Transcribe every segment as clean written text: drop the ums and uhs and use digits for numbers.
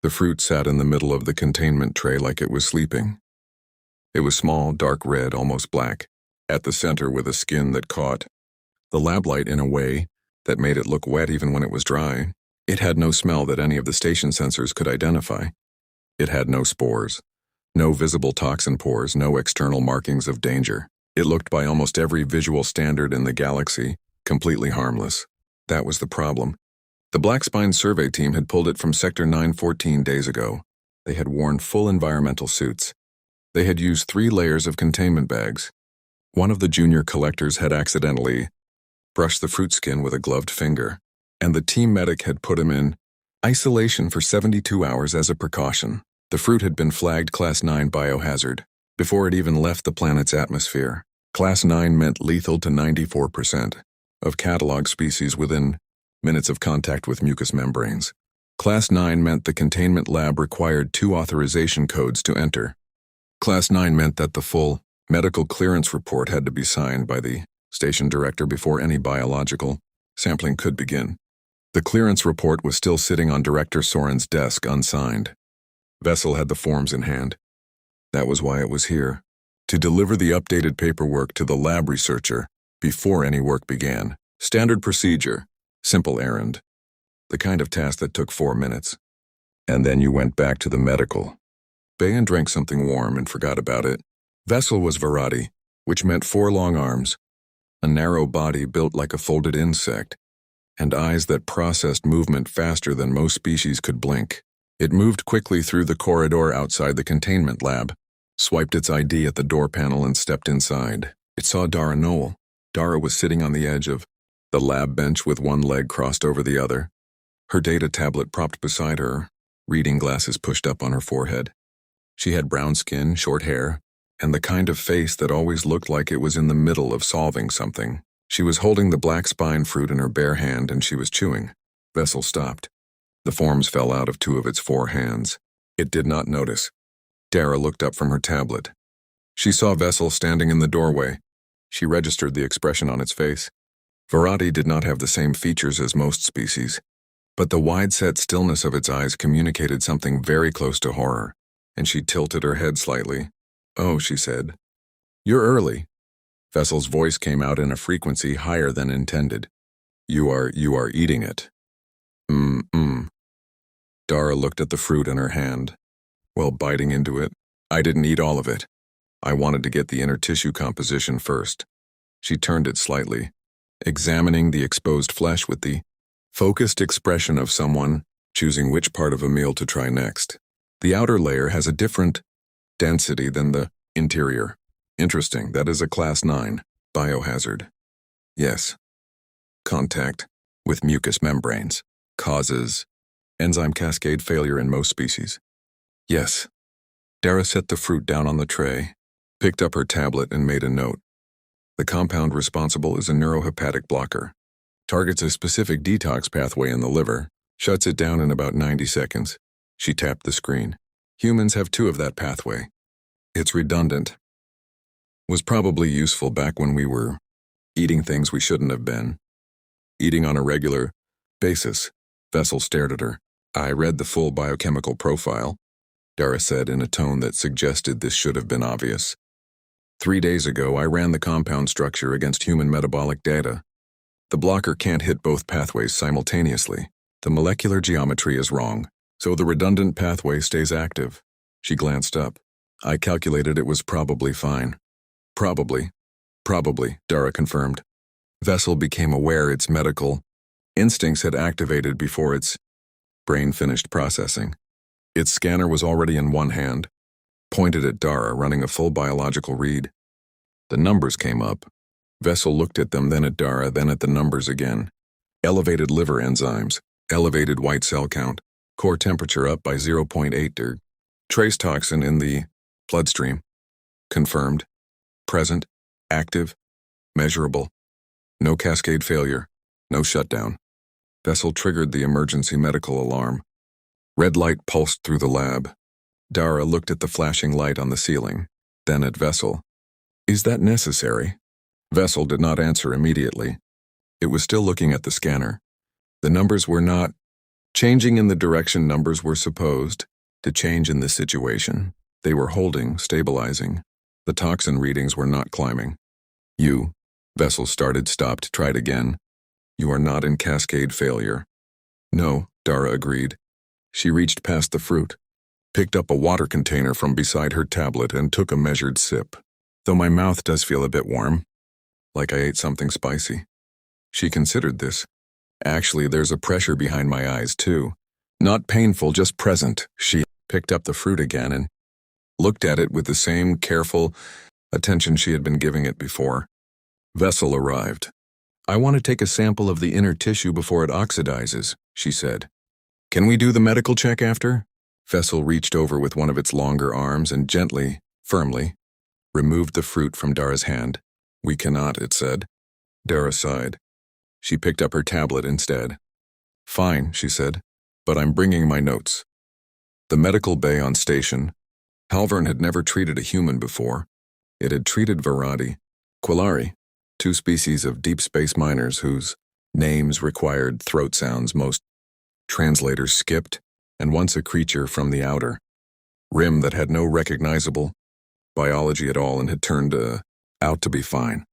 The fruit sat in the middle of the containment tray like it was sleeping. It was small, dark red, almost black, at the center with a skin that caught the lab light in a way that made it look wet even when it was dry. It had no smell that any of the station sensors could identify. It had no spores, no visible toxin pores, no external markings of danger. It looked by almost every visual standard in the galaxy completely harmless. That was the problem. The Black Spine survey team had pulled it from Sector 914 days ago. They had worn full environmental suits. They had used 3 layers of containment bags. One of the junior collectors had accidentally brushed the fruit skin with a gloved finger, and the team medic had put him in isolation for 72 hours as a precaution. The fruit had been flagged Class 9 Biohazard before it even left the planet's atmosphere. Class 9 meant lethal to 94% of catalog species within minutes of contact with mucous membranes. Class 9 meant the containment lab required 2 authorization codes to enter. Class 9 meant that the full medical clearance report had to be signed by the station director before any biological sampling could begin. The clearance report was still sitting on Director Soren's desk unsigned. Vessel had the forms in hand. That was why it was here, to deliver the updated paperwork to the lab researcher before any work began. Standard procedure, simple errand, the kind of task that took 4 minutes. And then you went back to the medical bay and drank something warm and forgot about it. Vessel was Varadi, which meant 4 long arms, a narrow body built like a folded insect, and eyes that processed movement faster than most species could blink. It moved quickly through the corridor outside the containment lab, swiped its ID at the door panel and stepped inside. It saw Dara Noll. Dara was sitting on the edge of the lab bench with one leg crossed over the other, her data tablet propped beside her, reading glasses pushed up on her forehead. She had brown skin, short hair, and the kind of face that always looked like it was in the middle of solving something. She was holding the black spine fruit in her bare hand and she was chewing. Vessel stopped. The forms fell out of 2 of its 4 hands. It did not notice. Dara looked up from her tablet. She saw Vessel standing in the doorway. She registered the expression on its face. Varadi did not have the same features as most species, but the wide-set stillness of its eyes communicated something very close to horror, and she tilted her head slightly. "Oh," she said. "You're early." Vessel's voice came out in a frequency higher than intended. You are eating it." Dara looked at the fruit in her hand, while biting into it. "I didn't eat all of it. I wanted to get the inner tissue composition first." She turned it slightly, examining the exposed flesh with the focused expression of someone choosing which part of a meal to try next. "The outer layer has a different density than the interior." "Interesting, that is a Class 9 biohazard." "Yes. Contact with mucous membranes causes enzyme cascade failure in most species." "Yes." Dara set the fruit down on the tray, picked up her tablet and made a note. "The compound responsible is a neurohepatic blocker. Targets a specific detox pathway in the liver, shuts it down in about 90 seconds. She tapped the screen. "Humans have 2 of that pathway. It's redundant. Was probably useful back when we were eating things we shouldn't have been. Eating on a regular basis." Vessel stared at her. "I read the full biochemical profile," Dara said in a tone that suggested this should have been obvious. 3 days ago, I ran the compound structure against human metabolic data. The blocker can't hit both pathways simultaneously. The molecular geometry is wrong, so the redundant pathway stays active." She glanced up. "I calculated it was probably fine." Probably, Dara confirmed. Vessel became aware its medical instincts had activated before its brain finished processing. Its scanner was already in one hand, pointed at Dara, running a full biological read. The numbers came up. Vessel looked at them, then at Dara, then at the numbers again. Elevated liver enzymes, elevated white cell count, core temperature up by 0.8 deg. Trace toxin in the bloodstream. Confirmed. Present. Active. Measurable. No cascade failure. No shutdown. Vessel triggered the emergency medical alarm. Red light pulsed through the lab. Dara looked at the flashing light on the ceiling, then at Vessel. "Is that necessary?" Vessel did not answer immediately. It was still looking at the scanner. The numbers were not Changing in the direction numbers were supposed to change in this situation. They were holding, stabilizing. The toxin readings were not climbing. Vessel started, stopped, tried again. You are not in cascade failure. No, Dara agreed. She reached past the fruit, picked up a water container from beside her tablet and took a measured sip. Though my mouth does feel a bit warm, like I ate something spicy. She considered this. Actually, there's a pressure behind my eyes too. Not painful, just present. She picked up the fruit again and looked at it with the same careful attention she had been giving it before. Vessel arrived. I want to take a sample of the inner tissue before it oxidizes, she said. Can we do the medical check after? Vessel reached over with one of its longer arms and gently, firmly, removed the fruit from Dara's hand. We cannot, it said. Dara sighed. She picked up her tablet instead. Fine, she said, but I'm bringing my notes. The medical bay on station. Halvern had never treated a human before. It had treated Virati, Quillari, 2 species of deep space miners whose names required throat sounds most translators skipped, and once a creature from the outer rim that had no recognizable biology at all and had turned out to be fine.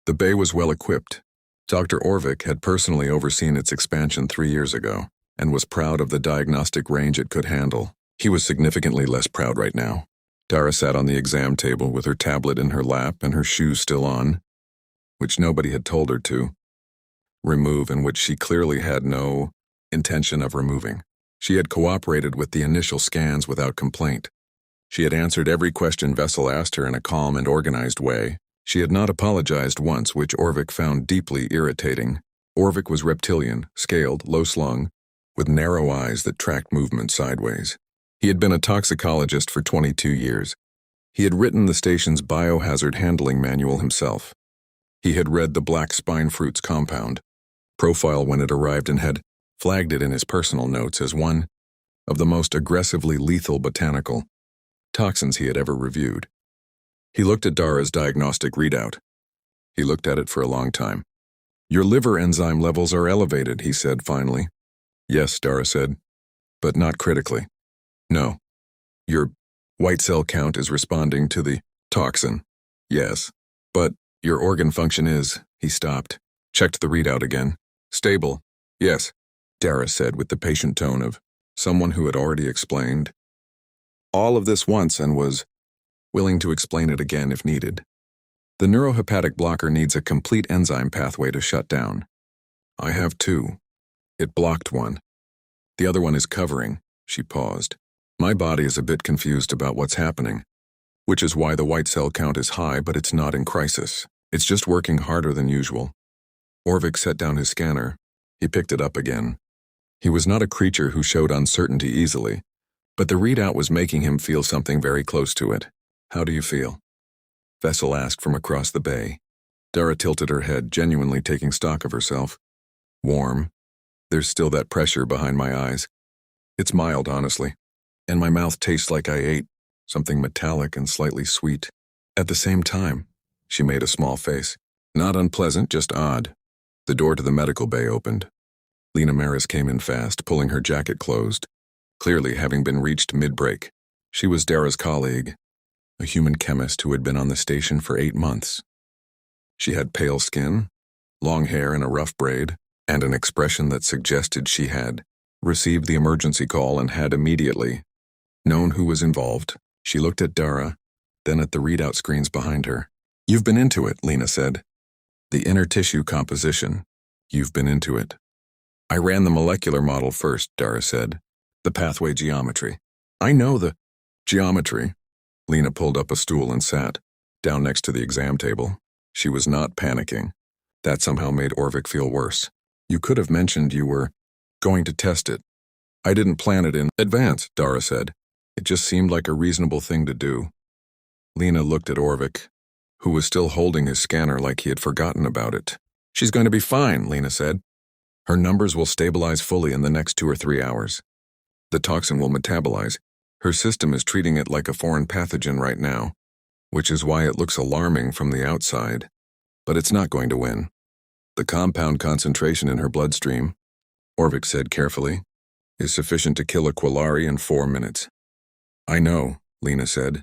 The bay was well equipped. Dr. Orvik had personally overseen its expansion 3 years ago and was proud of the diagnostic range it could handle. He was significantly less proud right now. Dara sat on the exam table with her tablet in her lap and her shoes still on, which nobody had told her to remove and which she clearly had no intention of removing. She had cooperated with the initial scans without complaint. She had answered every question Vessel asked her in a calm and organized way. She had not apologized once, which Orvik found deeply irritating. Orvik was reptilian, scaled, low-slung, with narrow eyes that tracked movement sideways. He had been a toxicologist for 22 years. He had written the station's biohazard handling manual himself. He had read the black spine fruits compound profile when it arrived and had flagged it in his personal notes as one of the most aggressively lethal botanical toxins he had ever reviewed. He looked at Dara's diagnostic readout. He looked at it for a long time. Your liver enzyme levels are elevated, he said finally. Yes, Dara said, but not critically. No. Your white cell count is responding to the toxin. Yes, but your organ function is, he stopped, checked the readout again. Stable. Yes, Dara said with the patient tone of someone who had already explained all of this once and was willing to explain it again if needed. The neurohepatic blocker needs a complete enzyme pathway to shut down. I have 2. It blocked one. The other one is covering. She paused. My body is a bit confused about what's happening, which is why the white cell count is high, but it's not in crisis. It's just working harder than usual. Orvik set down his scanner. He picked it up again. He was not a creature who showed uncertainty easily, but the readout was making him feel something very close to it. How do you feel? Vessel asked from across the bay. Dara tilted her head, genuinely taking stock of herself. Warm. There's still that pressure behind my eyes. It's mild, honestly. And my mouth tastes like I ate something metallic and slightly sweet. At the same time, she made a small face. Not unpleasant, just odd. The door to the medical bay opened. Lena Maris came in fast, pulling her jacket closed, clearly having been reached mid-break. She was Dara's colleague, a human chemist who had been on the station for 8 months. She had pale skin, long hair in a rough braid, and an expression that suggested she had received the emergency call and had immediately known who was involved. She looked at Dara, then at the readout screens behind her. You've been into it, Lena said. The inner tissue composition. You've been into it. I ran the molecular model first, Dara said. The pathway geometry. I know the geometry. Lena pulled up a stool and sat down next to the exam table. She was not panicking. That somehow made Orvik feel worse. You could have mentioned you were going to test it. I didn't plan it in advance, Dara said. It just seemed like a reasonable thing to do. Lena looked at Orvik, who was still holding his scanner like he had forgotten about it. She's going to be fine, Lena said. Her numbers will stabilize fully in the next 2 or 3 hours. The toxin will metabolize. Her system is treating it like a foreign pathogen right now, which is why it looks alarming from the outside. But it's not going to win. The compound concentration in her bloodstream, Orvik said carefully, is sufficient to kill a Quillari in 4 minutes. I know, Lena said.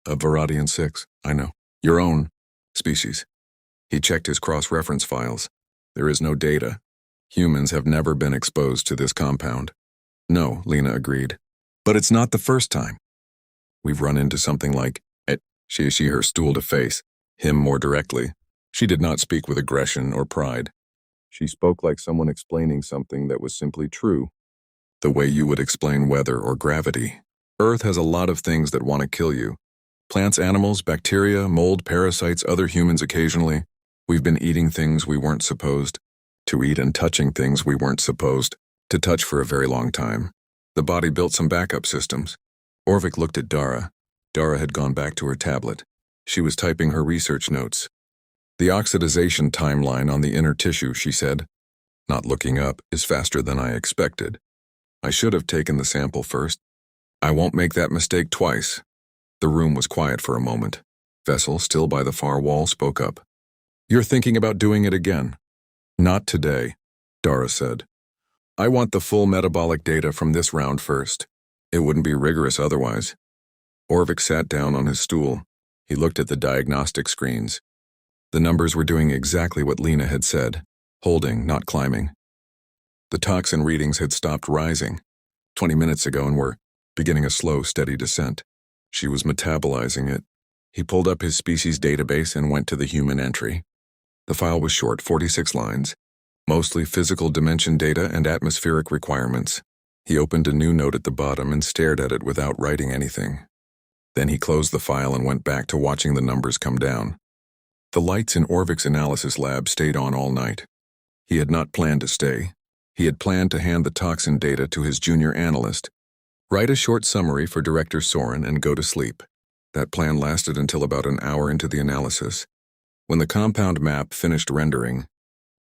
A Varadian 6, I know. Your own species. He checked his cross-reference files. There is no data. Humans have never been exposed to this compound. No, Lena agreed. But it's not the first time. We've run into something like it. She her stool to face, him more directly. She did not speak with aggression or pride. She spoke like someone explaining something that was simply true. The way you would explain weather or gravity. Earth has a lot of things that want to kill you. Plants, animals, bacteria, mold, parasites, other humans occasionally. We've been eating things we weren't supposed to eat and touching things we weren't supposed to touch for a very long time. The body built some backup systems. Orvik looked at Dara. Dara had gone back to her tablet. She was typing her research notes. The oxidization timeline on the inner tissue, she said, not looking up, is faster than I expected. I should have taken the sample first. I won't make that mistake twice. The room was quiet for a moment. Vessel, still by the far wall, spoke up. You're thinking about doing it again? Not today, Dara said. I want the full metabolic data from this round first. It wouldn't be rigorous otherwise. Orvik sat down on his stool. He looked at the diagnostic screens. The numbers were doing exactly what Lena had said, holding, not climbing. The toxin readings had stopped rising 20 minutes ago and were beginning a slow, steady descent. She was metabolizing it. He pulled up his species database and went to the human entry. The file was short, 46 lines, mostly physical dimension data and atmospheric requirements. He opened a new note at the bottom and stared at it without writing anything. Then he closed the file and went back to watching the numbers come down. The lights in Orvik's analysis lab stayed on all night. He had not planned to stay. He had planned to hand the toxin data to his junior analyst, write a short summary for Director Soren, and go to sleep. That plan lasted until about an hour into the analysis. When the compound map finished rendering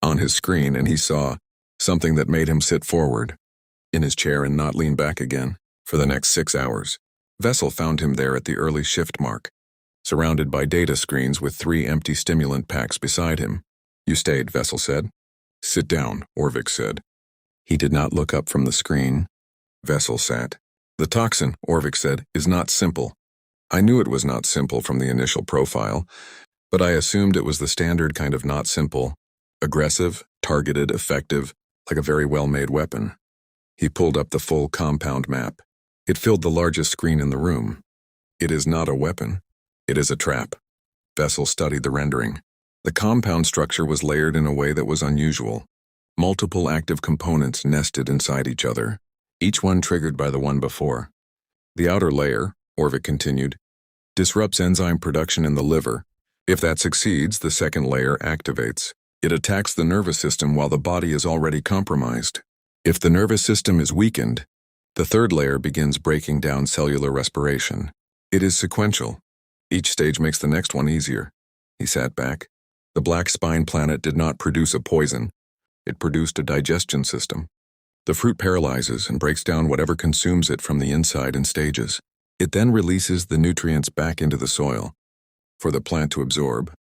on his screen and he saw something that made him sit forward in his chair and not lean back again for the next 6 hours. Vessel found him there at the early shift mark, surrounded by data screens with 3 empty stimulant packs beside him. You stayed, Vessel said. Sit down, Orvik said. He did not look up from the screen. Vessel sat. The toxin, Orvik said, is not simple. I knew it was not simple from the initial profile, but I assumed it was the standard kind of not simple, aggressive, targeted, effective, like a very well-made weapon. He pulled up the full compound map. It filled the largest screen in the room. It is not a weapon. It is a trap. Vessel studied the rendering. The compound structure was layered in a way that was unusual. Multiple active components nested inside each other, each one triggered by the one before. The outer layer, Orvik continued, disrupts enzyme production in the liver. If that succeeds, the second layer activates. It attacks the nervous system while the body is already compromised. If the nervous system is weakened, the third layer begins breaking down cellular respiration. It is sequential. Each stage makes the next one easier. He sat back. The black spine planet did not produce a poison. It produced a digestion system. The fruit paralyzes and breaks down whatever consumes it from the inside in stages. It then releases the nutrients back into the soil for the plant to absorb.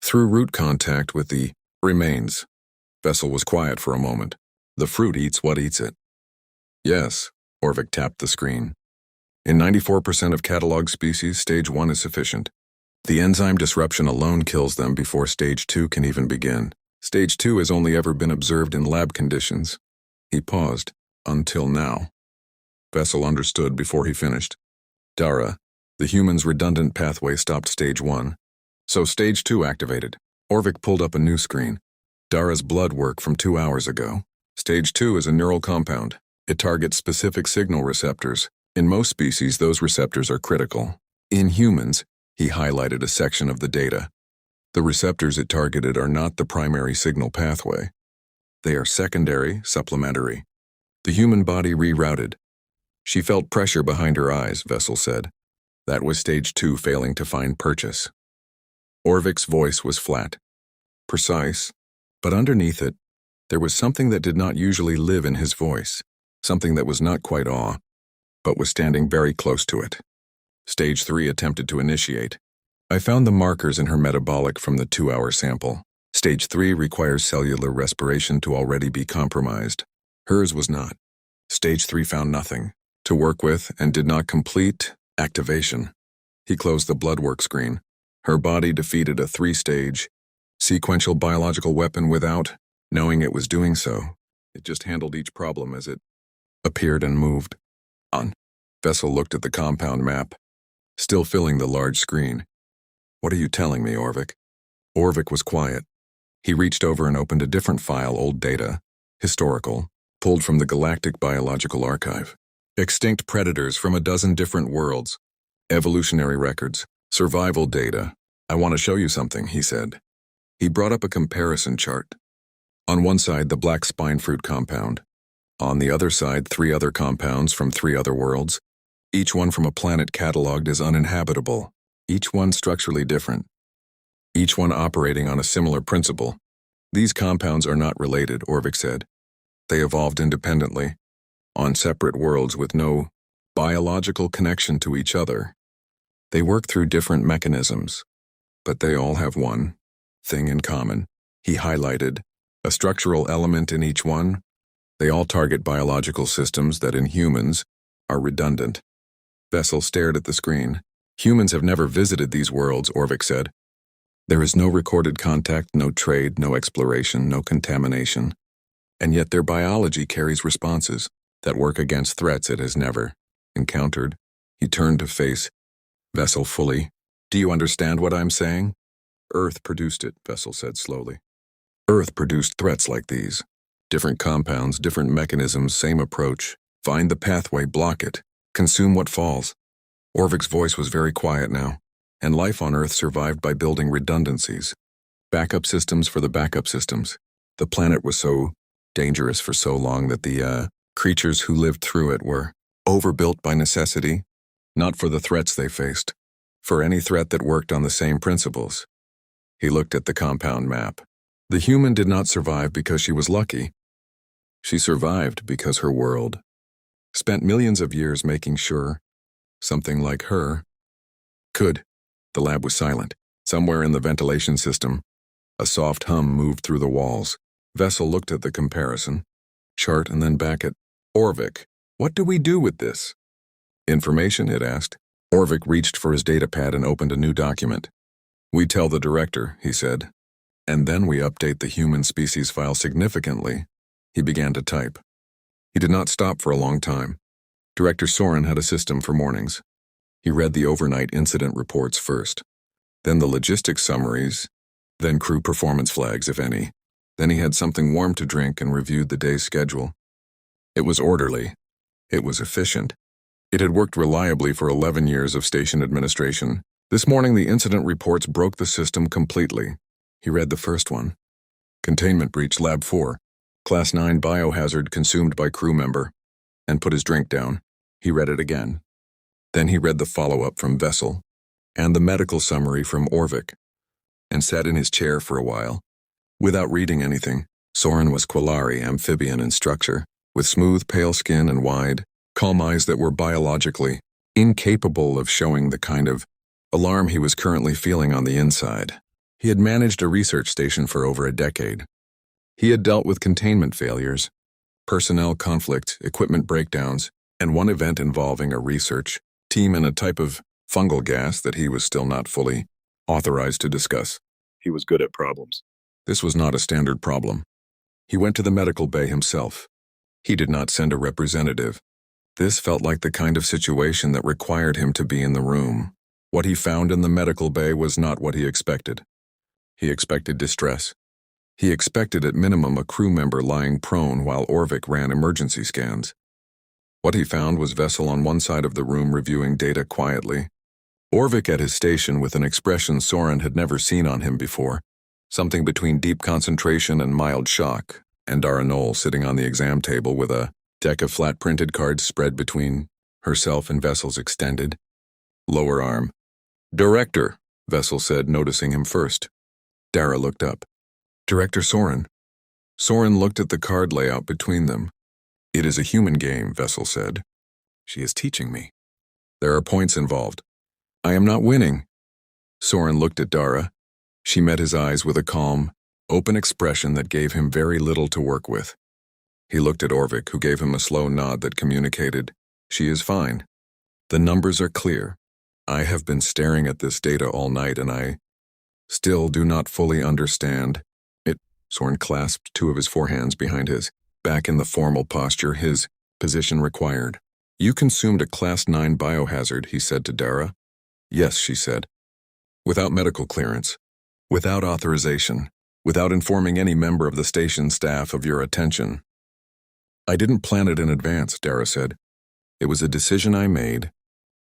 Through root contact with the remains. Vessel was quiet for a moment. The fruit eats what eats it. Yes, Orvik tapped the screen. In 94% of catalog species, stage 1 is sufficient. The enzyme disruption alone kills them before stage 2 can even begin. Stage 2 has only ever been observed in lab conditions. He paused. Until now. Vessel understood before he finished. Dara, the human's redundant pathway stopped stage 1. So stage 2 activated. Orvik pulled up a new screen. Dara's blood work from 2 hours ago. Stage 2 is a neural compound. It targets specific signal receptors. In most species, those receptors are critical. In humans, he highlighted a section of the data. The receptors it targeted are not the primary signal pathway. They are secondary, supplementary. The human body rerouted. She felt pressure behind her eyes, Vessel said. That was stage 2 failing to find purchase. Orvik's voice was flat, precise, but underneath it, there was something that did not usually live in his voice, something that was not quite awe, but was standing very close to it. Stage 3 attempted to initiate. I found the markers in her metabolic from the 2-hour sample. Stage 3 requires cellular respiration to already be compromised. Hers was not. Stage 3 found nothing to work with and did not complete activation. He closed the blood work screen. Her body defeated a 3-stage sequential biological weapon without knowing it was doing so. It just handled each problem as it appeared and moved on. Vessel looked at the compound map, still filling the large screen. "What are you telling me, Orvik?" Orvik was quiet. He reached over and opened a different file, old data, historical, pulled from the Galactic Biological Archive. Extinct predators from a dozen different worlds, evolutionary records, survival data. "I want to show you something," he said. He brought up a comparison chart. On one side, the black spine fruit compound. On the other side, 3 other compounds from 3 other worlds, each one from a planet catalogued as uninhabitable, each one structurally different, each one operating on a similar principle. "These compounds are not related," Orvik said. "They evolved independently, on separate worlds with no biological connection to each other. They work through different mechanisms, but they all have one thing in common." He highlighted a structural element in each one. "They all target biological systems that in humans are redundant." Vessel stared at the screen. "Humans have never visited these worlds," Orvik said. "There is no recorded contact, no trade, no exploration, no contamination. And yet their biology carries responses that work against threats it has never encountered." He turned to face Vessel fully. "Do you understand what I'm saying?" "Earth produced it," Vessel said slowly. "Earth produced threats like these. Different compounds, different mechanisms, same approach. Find the pathway, block it, consume what falls." Orvik's voice was very quiet now, and life on Earth survived by building redundancies. Backup systems for the backup systems. The planet was so dangerous for so long that the creatures who lived through it were overbuilt by necessity, not for the threats they faced, for any threat that worked on the same principles. He looked at the compound map. The human did not survive because she was lucky. She survived because her world spent millions of years making sure something like her could. The lab was silent. Somewhere in the ventilation system, a soft hum moved through the walls. Vessel looked at the comparison chart and then back at Orvik. "What do we do with this information?" it asked. Orvik reached for his datapad and opened a new document. "We tell the director," he said, "and then we update the human species file significantly." He began to type. He did not stop for a long time. Director Soren had a system for mornings. He read the overnight incident reports first, then the logistics summaries, then crew performance flags, if any. Then he had something warm to drink and reviewed the day's schedule. It was orderly. It was efficient. It had worked reliably for 11 years of station administration. This morning the incident reports broke the system completely. He read the first one. "Containment breach, Lab 4. Class-9 Biohazard consumed by crew member," and put his drink down. He read it again. Then he read the follow-up from Vessel and the medical summary from Orvik, and sat in his chair for a while. Without reading anything, Soren was Quillari, amphibian in structure, with smooth, pale skin and wide, calm eyes that were biologically incapable of showing the kind of alarm he was currently feeling on the inside. He had managed a research station for over a decade. He had dealt with containment failures, personnel conflict, equipment breakdowns, and one event involving a research team and a type of fungal gas that he was still not fully authorized to discuss. He was good at problems. This was not a standard problem. He went to the medical bay himself. He did not send a representative. This felt like the kind of situation that required him to be in the room. What he found in the medical bay was not what he expected. He expected distress. He expected at minimum a crew member lying prone while Orvik ran emergency scans. What he found was Vessel on one side of the room reviewing data quietly. Orvik at his station with an expression Soren had never seen on him before, something between deep concentration and mild shock, and Dara Noll sitting on the exam table with a deck of flat printed cards spread between herself and Vessel's extended lower arm. "Director," Vessel said, noticing him first. Dara looked up. "Director Soren." Soren looked at the card layout between them. "It is a human game," Vessel said. "She is teaching me. There are points involved. I am not winning." Soren looked at Dara. She met his eyes with a calm, open expression that gave him very little to work with. He looked at Orvik, who gave him a slow nod that communicated, "She is fine. The numbers are clear. I have been staring at this data all night and I still do not fully understand it." Soren clasped two of his forehands behind his back in the formal posture his position required. "You consumed a Class-9 Biohazard," he said to Dara. "Yes," she said. "Without medical clearance, without authorization, without informing any member of the station staff of your attention." "I didn't plan it in advance," Dara said. "It was a decision I made,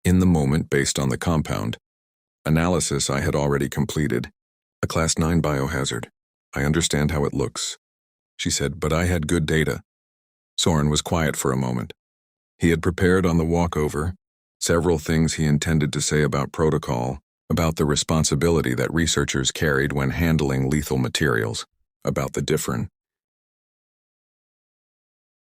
in the moment based on the compound. Analysis I had already completed. A Class-9 Biohazard. I understand how it looks," she said, "but I had good data." Soren was quiet for a moment. He had prepared on the walkover several things he intended to say about protocol, about the responsibility that researchers carried when handling lethal materials, about the different